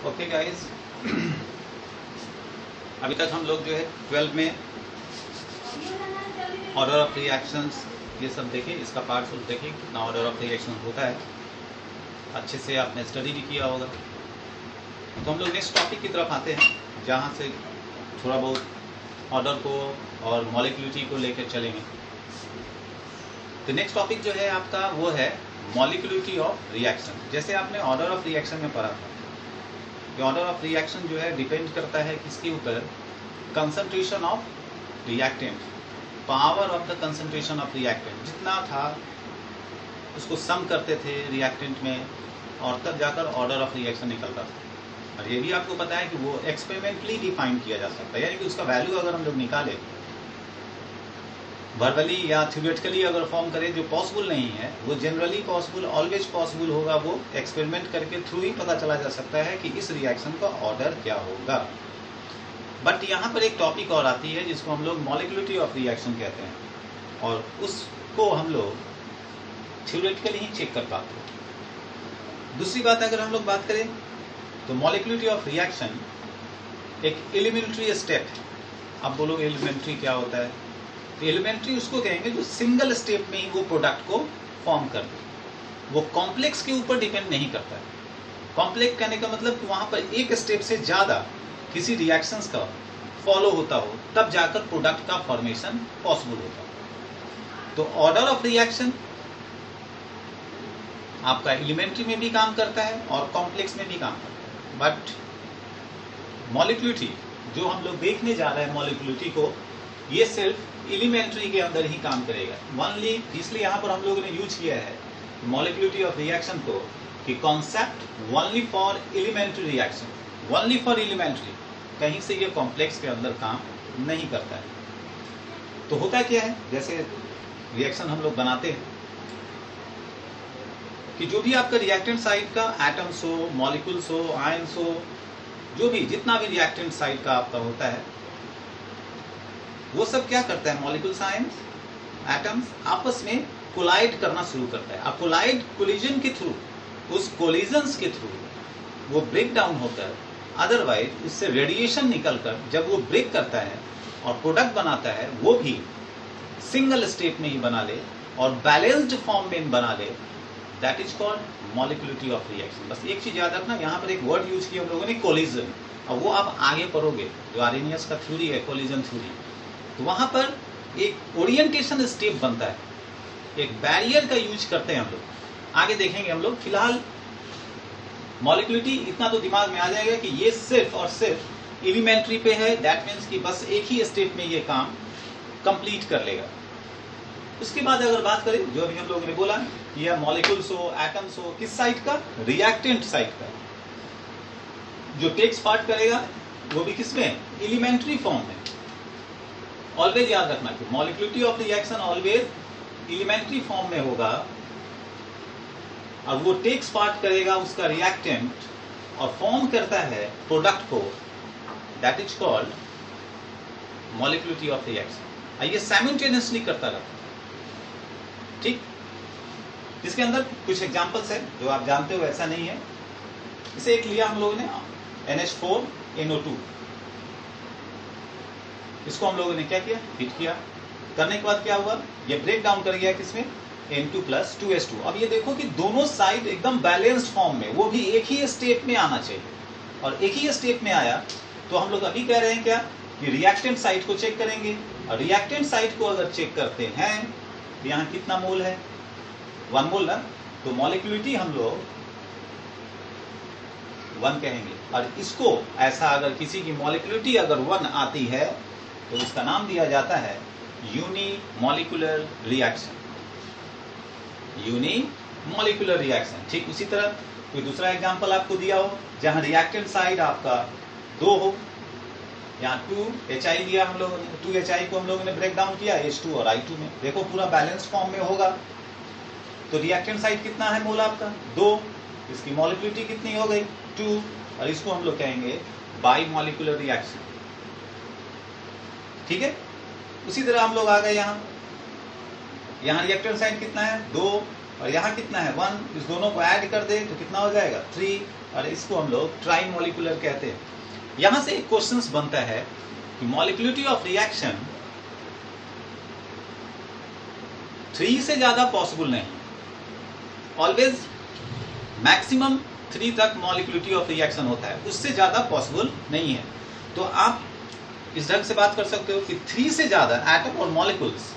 Okay guys, अभी तक हम लोग जो है 12 में ऑर्डर ऑफ रिएक्शंस ये सब देखें, इसका पार्ट सब देखें कितना ऑर्डर ऑफ रिएक्शन होता है। अच्छे से आपने स्टडी भी किया होगा। तो हम लोग नेक्स्ट टॉपिक की तरफ आते हैं, जहाँ से थोड़ा बहुत ऑर्डर को और मॉलिक्यूलिटी को लेकर चलेंगे। तो नेक्स्ट टॉपिक जो है आपका वो है मॉलिक्यूलिटी ऑफ रिएक्शन। जैसे आपने ऑर्डर ऑफ रिएक्शन में पढ़ा था, ये ऑर्डर ऑफ रिएक्शन जो है डिपेंड करता है किसके ऊपर, concentration of reactant, power of the concentration of reactant. जितना था उसको सम करते थे रिएक्टेंट में और तब जाकर ऑर्डर ऑफ रिएक्शन निकलता था। और ये भी आपको पता है कि वो एक्सपेरिमेंटली डिफाइन किया जा सकता है, यानी कि उसका वैल्यू अगर हम लोग निकालें वर्बली या थ्योरेटिकली अगर फॉर्म करें, जो पॉसिबल नहीं है वो जनरली पॉसिबल, ऑलवेज पॉसिबल होगा। वो एक्सपेरिमेंट करके थ्रू ही पता चला जा सकता है कि इस रिएक्शन का ऑर्डर क्या होगा। बट यहाँ पर एक टॉपिक और आती है जिसको हम लोग मॉलिक्यूलिटी ऑफ रिएक्शन कहते हैं, और उसको हम लोग थ्योरेटिकली ही चेक कर पाते हैं। दूसरी बात अगर हम लोग बात करें तो मॉलिक्यूलिटी ऑफ रिएक्शन एक एलिमेंट्री स्टेप। अब बोलो एलिमेंट्री क्या होता है? तो एलिमेंट्री उसको कहेंगे जो सिंगल स्टेप में ही वो प्रोडक्ट को फॉर्म कर दे, वो कॉम्प्लेक्स के ऊपर डिपेंड नहीं करता है। कॉम्प्लेक्स कहने का मतलब कि वहां पर एक स्टेप से ज्यादा किसी रिएक्शंस का फॉलो होता हो, तब जाकर प्रोडक्ट का फॉर्मेशन पॉसिबल होता है। तो ऑर्डर ऑफ रिएक्शन आपका एलिमेंट्री में भी काम करता है और कॉम्प्लेक्स में भी काम करता है। बट मॉलिक्यूलिटी जो हम लोग देखने जा रहे हैं, मॉलिक्यूलिटी को, ये सिर्फ एलिमेंट्री के अंदर ही काम करेगा ओनली। इसलिए यहाँ पर हम लोगों ने यूज किया है मॉलिक्यूलिटी ऑफ रिएक्शन को कि concept only for elementary reaction, only for elementary, कहीं से ये कॉम्प्लेक्स के अंदर काम नहीं करता है। तो होता क्या है, जैसे रिएक्शन हम लोग बनाते हैं कि जो भी आपका रिएक्टेंट साइड का एटम्स हो, मॉलिक्यूल्स हो, आयंस हो, जो भी जितना भी रिएक्टेंट साइड का आपका होता है, वो सब क्या करता है, मॉलिक्यूल्स, आयंस, एटम्स आपस में कोलाइड करना शुरू करता है। अब कोलाइड कोलिजन के थ्रू, उस कोलिजन्स के थ्रू वो ब्रेक डाउन होता है। अदरवाइज उससे रेडिएशन निकलकर जब वो ब्रेक करता है और प्रोडक्ट बनाता है, वो भी सिंगल स्टेप में ही बना ले और बैलेंस्ड फॉर्म में बना ले, that is called molecularity of reaction. बस एक चीज याद रखना, यहाँ पर एक वर्ड यूज किया हम लोगों ने, कोलिजन। और वो आप आगे पढ़ोगे, जो आर्रेनियस का थ्योरी है, कोलिजन थ्योरी, तो वहां पर एक ओरिएंटेशन स्टेप बनता है, एक बैरियर का यूज करते हैं हम लोग। आगे देखेंगे हम लोग। फिलहाल मॉलिक्यूलिटी इतना तो दिमाग में आ जाएगा कि ये सिर्फ और सिर्फ एलिमेंट्री पे है, दैट मीन्स कि बस एक ही स्टेप में ये काम कंप्लीट कर लेगा। उसके बाद अगर बात करें, जो अभी हम लोगों ने बोला, ये मॉलिक्यूल्स हो, एटम्स हो, किस साइड का, रिएक्टेंट साइड का, जो टेक्स पार्ट करेगा वो भी किसमें, एलिमेंट्री फॉर्म में। ऑलवेज याद रखना कि molecularity of reaction always elementary form में होगा, और वो टेक्स पार्ट करेगा उसका रिएक्टेंट और फॉर्म करता है प्रोडक्ट को, that is called molecularity of reaction. ये साइमल्टेनियसली करता रहता है, ठीक। इसके अंदर कुछ एग्जांपल्स है जो आप जानते हो, ऐसा नहीं है। इसे एक लिया हम लोगों ने NH4NO2, इसको हम लोगों ने क्या किया, हिट किया। करने के बाद क्या हुआ, ये ब्रेक डाउन कर गया किसमें, N2+2S2। अब ये देखो कि दोनों साइड एकदम बैलेंस्ड फॉर्म में, वो भी एक ही स्टेप में आना चाहिए, और एक ही स्टेप में आया। तो हम लोग अभी कह रहे हैं क्या, कि रिएक्टेंट साइड को चेक करेंगे, और रिएक्टेंट साइड को अगर चेक करते हैं तो यहाँ कितना मोल है, 1 मोल ना। तो मॉलिक्यूलिटी हम लोग 1 कहेंगे, और इसको ऐसा अगर किसी की मॉलिक्यूलिटी अगर 1 आती है तो उसका नाम दिया जाता है यूनिमॉलिक्यूलर रिएक्शन, यूनिमॉलिक्यूलर रिएक्शन। ठीक उसी तरह कोई दूसरा एग्जांपल आपको दिया हो जहां रिएक्टेंट साइड आपका 2 हो, यहाँ 2HI दिया हम लोगों ने, 2HI को हम लोगों ने ब्रेक डाउन किया H2 और I2 में, देखो पूरा बैलेंस्ड फॉर्म में होगा। तो रिएक्टेंट साइड कितना है मोल आपका, 2, इसकी मॉलिक्यूलिटी कितनी हो गई, 2, और इसको हम लोग कहेंगे बाई मॉलिक्यूलर रिएक्शन, ठीक है। उसी तरह हम लोग आ गए यहाँ रिएक्टेंट साइड कितना है, 2, और यहाँ कितना है 1, इस दोनों को ऐड कर दे तो कितना हो जाएगा 3, और इसको हम लोग ट्राई मॉलिक्यूलर कहते हैं। यहाँ से एक क्वेश्चन बनता है कि मॉलिक्यूलिटी ऑफ रिएक्शन 3 से ज्यादा पॉसिबल नहीं, ऑलवेज मैक्सिमम 3 तक मॉलिक्यूलिटी ऑफ रिएक्शन होता है, उससे ज्यादा पॉसिबल नहीं है। तो आप इस ढंग से बात कर सकते हो कि 3 से ज्यादा एटम और मॉलिक्यूल्स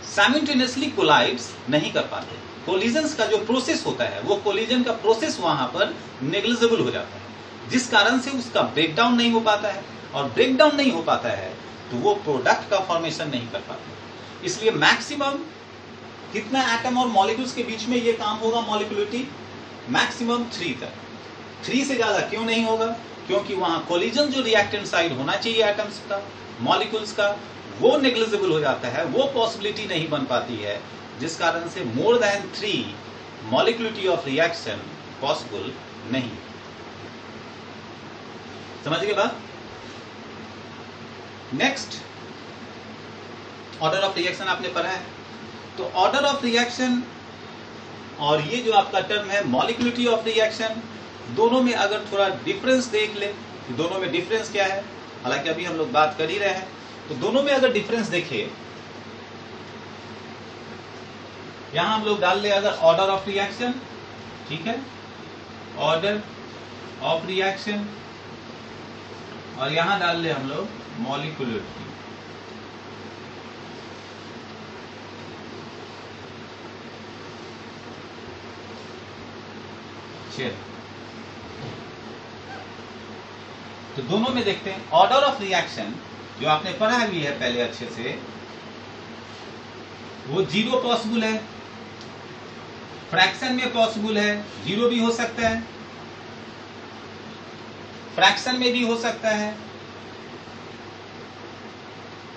साइमल्टेनियसली कोलाइड्स नहीं कर पाते। कोलिजन्स का जो प्रोसेस होता है वो कोलिजन का प्रोसेस वहां पर नेग्लिजिबल हो जाता है, जिस कारण से उसका ब्रेकडाउन नहीं हो पाता है, और ब्रेकडाउन नहीं हो पाता है तो वो प्रोडक्ट का फॉर्मेशन नहीं कर पाते। इसलिए मैक्सिमम कितना एटम और मॉलिक्यूल्स के बीच में ये काम होगा मॉलिक्यूलिटी, मैक्सिमम 3 तक। 3 से ज्यादा क्यों नहीं होगा? क्योंकि वहां कोलिजन जो रिएक्टेंट साइड होना चाहिए एटम्स का, मॉलिक्यूल्स का, वो नेग्लिजिबल हो जाता है, वो पॉसिबिलिटी नहीं बन पाती है, जिस कारण से more than 3 molecularity of reaction possible नहीं। समझ गए बात? नेक्स्ट ऑर्डर ऑफ रिएक्शन आपने पढ़ा है, तो ऑर्डर ऑफ रिएक्शन और ये जो आपका टर्म है मॉलिक्यूलिटी ऑफ रिएक्शन, दोनों में अगर थोड़ा डिफरेंस देख ले, दोनों में डिफरेंस क्या है, हालांकि अभी हम लोग बात कर ही रहे हैं, तो दोनों में अगर डिफरेंस देखें, यहां हम लोग डाल ले अगर ऑर्डर ऑफ रिएक्शन, ठीक है, ऑर्डर ऑफ रिएक्शन, और यहां डाल ले हम लोग मॉलिक्यूलिटी। तो दोनों में देखते हैं ऑर्डर ऑफ रिएक्शन जो आपने पढ़ा भी है पहले अच्छे से, वो 0 पॉसिबल है, फ्रैक्शन में पॉसिबल है, 0 भी हो सकता है, फ्रैक्शन में भी हो सकता है,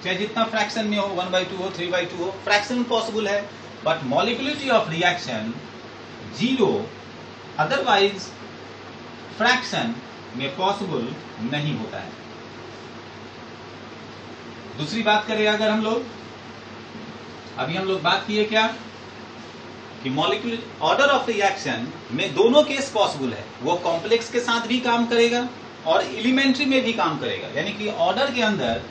चाहे जितना फ्रैक्शन में हो 1/2 हो 3/2 हो, फ्रैक्शन पॉसिबल है, but molecularity of reaction 0, otherwise fraction में पॉसिबल नहीं होता है। दूसरी बात करें अगर हम लोग, अभी हम लोग बात किए क्या कि मॉलिक्यूल ऑर्डर ऑफ रिएक्शन में दोनों केस पॉसिबल है, वो कॉम्प्लेक्स के साथ भी काम करेगा और एलिमेंट्री में भी काम करेगा, यानी कि ऑर्डर के अंदर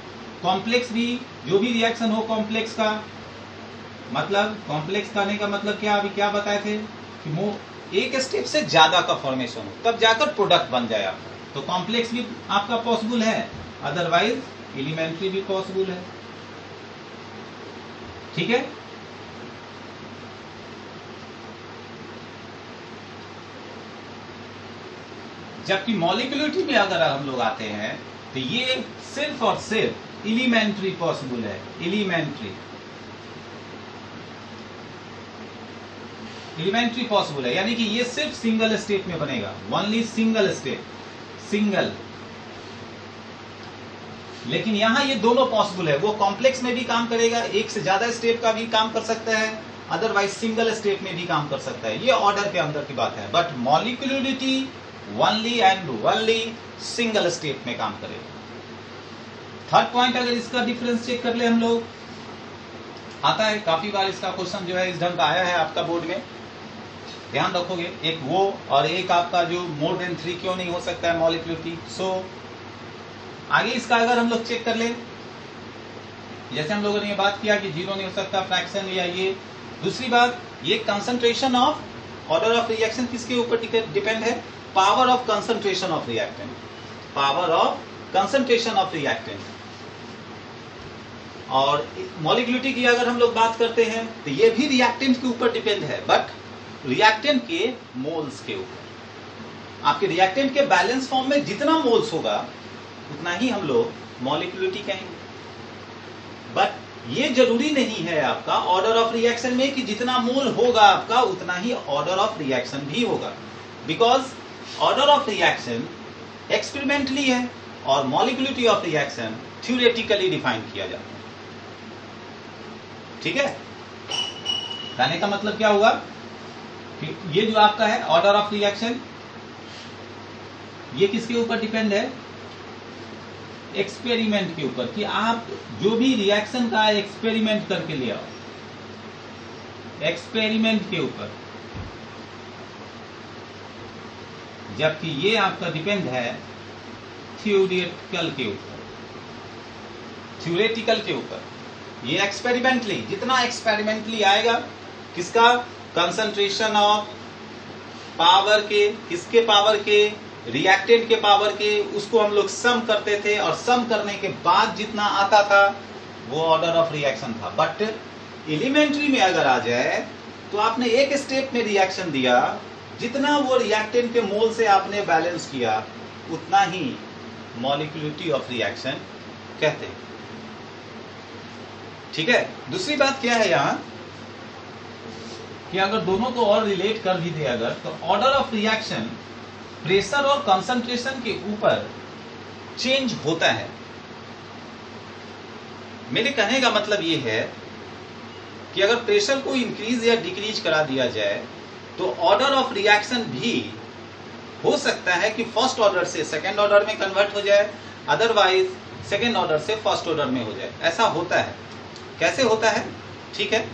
कॉम्प्लेक्स भी, जो भी रिएक्शन हो कॉम्प्लेक्स का, मतलब कॉम्प्लेक्स करने का मतलब क्या, अभी क्या बताए थे कि वो एक स्टेप से ज्यादा का फॉर्मेशन हो तब जाकर प्रोडक्ट बन जाए आपका, तो कॉम्प्लेक्स भी आपका पॉसिबल है, अदरवाइज एलिमेंट्री भी पॉसिबल है, ठीक है। जबकि मॉलिक्यूलिटी में अगर हम लोग आते हैं तो ये सिर्फ और सिर्फ एलिमेंट्री पॉसिबल है, एलिमेंट्री पॉसिबल है, यानी कि ये सिर्फ सिंगल स्टेप में बनेगा, ओनली सिंगल स्टेप, सिंगल। लेकिन यहां ये दोनों पॉसिबल है, वो कॉम्प्लेक्स में भी काम करेगा, एक से ज्यादा स्टेप का भी काम कर सकता है, अदरवाइज सिंगल स्टेप में भी काम कर सकता है, ये ऑर्डर के अंदर की बात है। But molecularity only and only single step में काम करेगा। थर्ड पॉइंट अगर इसका डिफरेंस चेक कर ले हम लोग, आता है काफी बार इसका क्वेश्चन जो है इस ढंग का आया है आपका बोर्ड में, ध्यान रखोगे, एक वो और एक आपका जो मोर देन 3 क्यों नहीं हो सकता है मॉलिक्यूलिटी। सो आगे इसका अगर हम लोग चेक कर ले, जैसे हम लोगों ने ये बात किया कि 0 नहीं हो सकता, फ्रैक्शन या ये। दूसरी बात, ये concentration of order of reaction किसके ऊपर डिपेंड है, power of concentration of reactant, power of concentration of reactant. और मॉलिक्यूलिटी की अगर हम लोग बात करते हैं तो ये भी रिएक्टेंट के ऊपर डिपेंड है, बट रिएक्टेंट के मोल्स के ऊपर। आपके रिएक्टेंट के बैलेंस फॉर्म में जितना मोल्स होगा उतना ही हम लोग मॉलिक्यूलिटी कहेंगे, बट ये जरूरी नहीं है आपका ऑर्डर ऑफ रिएक्शन में कि जितना मोल होगा आपका उतना ही ऑर्डर ऑफ रिएक्शन भी होगा, because order of reaction experimentally है और मॉलिक्यूलिटी ऑफ रिएक्शन थ्योरेटिकली डिफाइन किया जाता है, ठीक है। कहने का मतलब क्या हुआ कि ये जो आपका है ऑर्डर ऑफ रिएक्शन, ये किसके ऊपर डिपेंड है, एक्सपेरिमेंट के ऊपर, कि आप जो भी रिएक्शन का एक्सपेरिमेंट करके ले आओ, एक्सपेरिमेंट के ऊपर, जबकि ये आपका डिपेंड है थ्योरेटिकल के ऊपर। थ्योरेटिकल के ऊपर ये एक्सपेरिमेंटली, जितना एक्सपेरिमेंटली आएगा, किसका कंसंट्रेशन ऑफ पावर के, किसके पावर के, रिएक्टेंट के पावर के, उसको हम लोग सम करते थे और सम करने के बाद जितना आता था वो ऑर्डर ऑफ रिएक्शन था। बट एलिमेंट्री में अगर आ जाए तो आपने एक स्टेप में रिएक्शन दिया, जितना वो रिएक्टेंट के मोल से आपने बैलेंस किया उतना ही मॉलिक्यूलिटी ऑफ रिएक्शन कहते हैं। ठीक है। दूसरी बात क्या है यहां कि अगर दोनों को और रिलेट कर भी दे अगर, तो ऑर्डर ऑफ रिएक्शन प्रेशर और कंसंट्रेशन के ऊपर चेंज होता है। मेरे कहने का मतलब ये है कि अगर प्रेशर को इंक्रीज या डिक्रीज करा दिया जाए तो ऑर्डर ऑफ रिएक्शन भी हो सकता है कि फर्स्ट ऑर्डर से सेकंड ऑर्डर में कन्वर्ट हो जाए, अदरवाइज सेकंड ऑर्डर से फर्स्ट ऑर्डर में हो जाए। ऐसा होता है। कैसे होता है, ठीक है,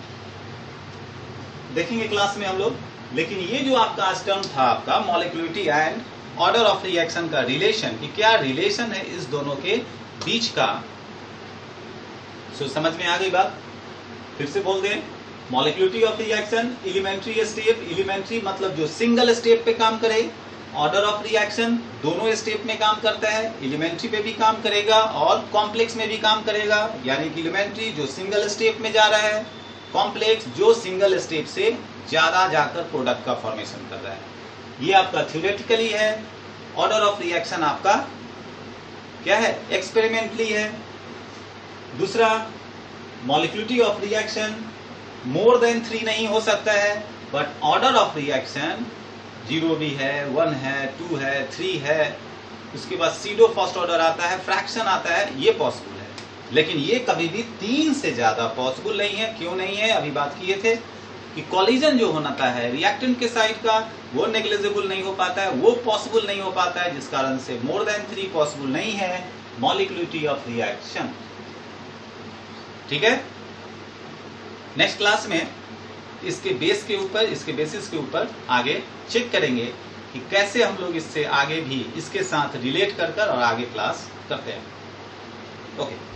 देखेंगे क्लास में हम लोग। लेकिन ये जो आपका आज टर्म था आपका मॉलिक्यूलिटी एंड ऑर्डर ऑफ रिएक्शन का रिलेशन, कि क्या रिलेशन है इस दोनों के बीच का, समझ में आ गई बात। फिर से बोल दें, molecularity of reaction elementary step, elementary मतलब जो सिंगल स्टेप पे काम करे, ऑर्डर ऑफ रिएक्शन दोनों स्टेप में काम करता है, एलिमेंट्री पे भी काम करेगा और कॉम्प्लेक्स में भी काम करेगा। यानी कि एलिमेंट्री जो सिंगल स्टेप में जा रहा है, कॉम्प्लेक्स जो सिंगल स्टेप से ज्यादा जाकर प्रोडक्ट का फॉर्मेशन कर रहा है। ये आपका थ्योरेटिकली है। ऑर्डर ऑफ रिएक्शन आपका क्या है, एक्सपेरिमेंटली है। दूसरा, मॉलिक्यूलिटी ऑफ रिएक्शन मोर देन 3 नहीं हो सकता है, बट ऑर्डर ऑफ रिएक्शन 0 भी है, 1 है, 2 है, 3 है, उसके बाद सीडो फर्स्ट ऑर्डर आता है, फ्रैक्शन आता है, ये पॉसिबल है। लेकिन ये कभी भी 3 से ज्यादा पॉसिबल नहीं है। क्यों नहीं है, अभी बात किए थे कि कॉलिजन जो होता है रिएक्टेंट के साइड का, वो नेग्लिजिबल नहीं हो पाता है, वो पॉसिबल नहीं हो पाता है, जिस कारण से मोर देन 3 पॉसिबल नहीं है मॉलिक्यूलिटी ऑफ रिएक्शन। ठीक है। नेक्स्ट क्लास में इसके बेस के ऊपर, इसके बेसिस के ऊपर आगे चेक करेंगे कि कैसे हम लोग इससे आगे भी इसके साथ रिलेट कर और आगे क्लास करते हैं। ओके।